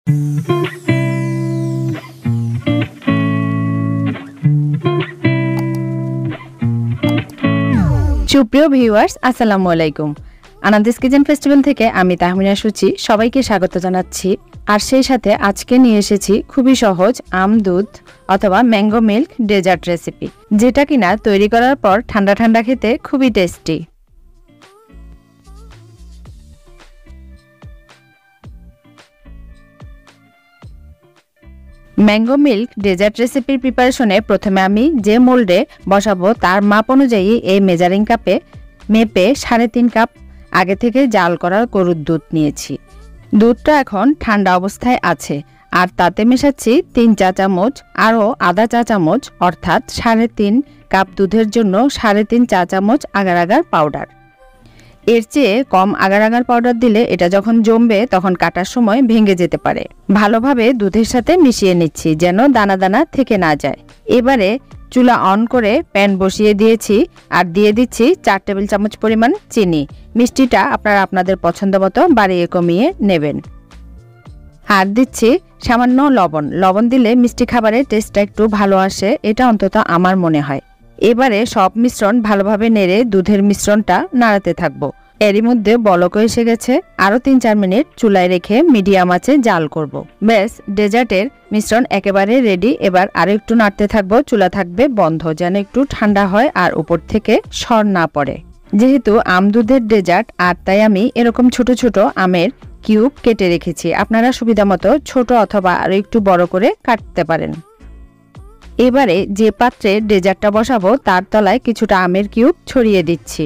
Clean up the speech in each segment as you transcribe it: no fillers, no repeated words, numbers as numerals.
সুপ্রিয় ভিউয়ার্স, আসসালামু আলাইকুম। আনন্দিস কিচেন ফেস্টিভ্যাল থেকে আমি তাহমিনা সুচি সবাইকে স্বাগত জানাচ্ছি। আর সেই সাথে আজকে নিয়ে এসেছি খুবই সহজ আম দুধ অথবা ম্যাঙ্গো মিল্ক ডেজার্ট রেসিপি, যেটা কিনা তৈরি করার পর ঠান্ডা ঠান্ডা খেতে খুবই টেস্টি। ম্যাঙ্গো মিল্ক ডেজার্ট রেসিপির প্রিপারেশনে প্রথমে আমি যে মোল্ডে বসাবো তার মাপ অনুযায়ী এই মেজারিং কাপে মেপে 3.5 কাপ আগে থেকে জাল করা গরুর দুধ নিয়েছি। দুধটা এখন ঠান্ডা অবস্থায় আছে আর তাতে মেশাচ্ছি 3 চা চামচ আরও আধা চা চামচ অর্থাৎ 3.5 কাপ দুধের জন্য 3.5 চা চামচ আগার আগার পাউডার। এর চেয়ে কম আগার আগার পাউডার দিলে এটা যখন জমবে তখন কাটার সময় ভেঙে যেতে পারে। ভালোভাবে দুধের সাথে মিশিয়ে নিচ্ছি যেন দানা দানা থেকে না যায়। এবারে চুলা অন করে প্যান বসিয়ে দিয়েছি আর দিয়ে দিচ্ছি 4 টেবিল চামচ পরিমাণ চিনি। মিষ্টিটা আপনারা আপনাদের পছন্দ মতো বাড়িয়ে কমিয়ে নেবেন। আর দিচ্ছি সামান্য লবণ। লবণ দিলে মিষ্টি খাবারের টেস্টটা একটু ভালো আসে, এটা অন্তত আমার মনে হয়। এবারে সব মিশ্রণ ভালোভাবে নেড়ে দুধের মিশ্রণটা নাড়াতে থাকবো। এরই মধ্যে বলকও এসে গেছে। আরও 3-4 মিনিট চুলায় রেখে মিডিয়াম আঁচে জাল করব। ব্যাস, ডেজার্টের মিশ্রণ একেবারে রেডি। এবার আরও একটু নাড়তে থাকবো। চুলা থাকবে বন্ধ যেন একটু ঠান্ডা হয় আর উপর থেকে সর না পড়ে। যেহেতু আম দুধের ডেজার্ট আর তাই আমি এরকম ছোট ছোট আমের কিউব কেটে রেখেছি। আপনারা সুবিধা মতো ছোট অথবা আরও একটু বড় করে কাটতে পারেন। এবারে যে পাত্রে ডেজার্টটা বসাবো তার তলায় কিছুটা আমের কিউব ছড়িয়ে দিচ্ছি।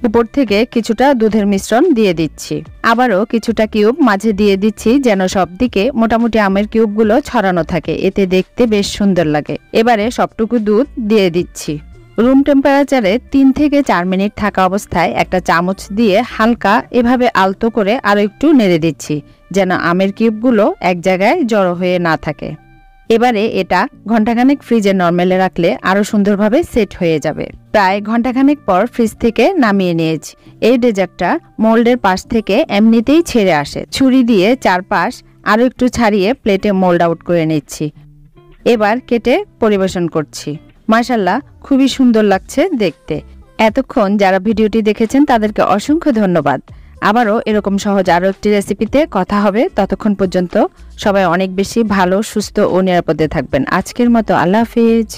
উপর থেকে কিছুটা দুধের মিশ্রণ দিয়ে দিচ্ছি। আবারও কিছুটা কিউব মাঝে দিয়ে দিচ্ছি যেন সব দিকে মোটামুটি আমের কিউবগুলো ছড়ানো থাকে, এতে দেখতে বেশ সুন্দর লাগে। এবারে সবটুকু দুধ দিয়ে দিচ্ছি। রুম টেম্পারেচারে 3 থেকে 4 মিনিট থাকা অবস্থায় একটা চামচ দিয়ে হালকা এভাবে আলতো করে আরও একটু নেড়ে দিচ্ছি যেন আমের কিউবগুলো এক জায়গায় জড়ো হয়ে না থাকে। এবারে এটা ঘন্টাখানেক ফ্রিজে নরমালে রাখলে আরো সুন্দরভাবে সেট হয়ে যাবে। প্রায় ঘন্টাখানেক পর ফ্রিজ থেকে নামিয়ে নিয়েছি। এই ডেজার্টটা মোল্ডের পাশ থেকে এমনিতেই ছেড়ে আসে। ছুরি দিয়ে চারপাশ আরো একটু ছাড়িয়ে প্লেটে মোল্ড আউট করে নিচ্ছি। এবার কেটে পরিবেশন করছি। মাশাআল্লাহ, খুবই সুন্দর লাগছে দেখতে। এতক্ষণ যারা ভিডিওটি দেখেছেন তাদেরকে অসংখ্য ধন্যবাদ। আবারও এরকম সহজ আরও একটি রেসিপিতে কথা হবে। ততক্ষণ পর্যন্ত সবাই অনেক বেশি ভালো, সুস্থ ও নিরাপদে থাকবেন। আজকের মতো আল্লাহ হাফেজ।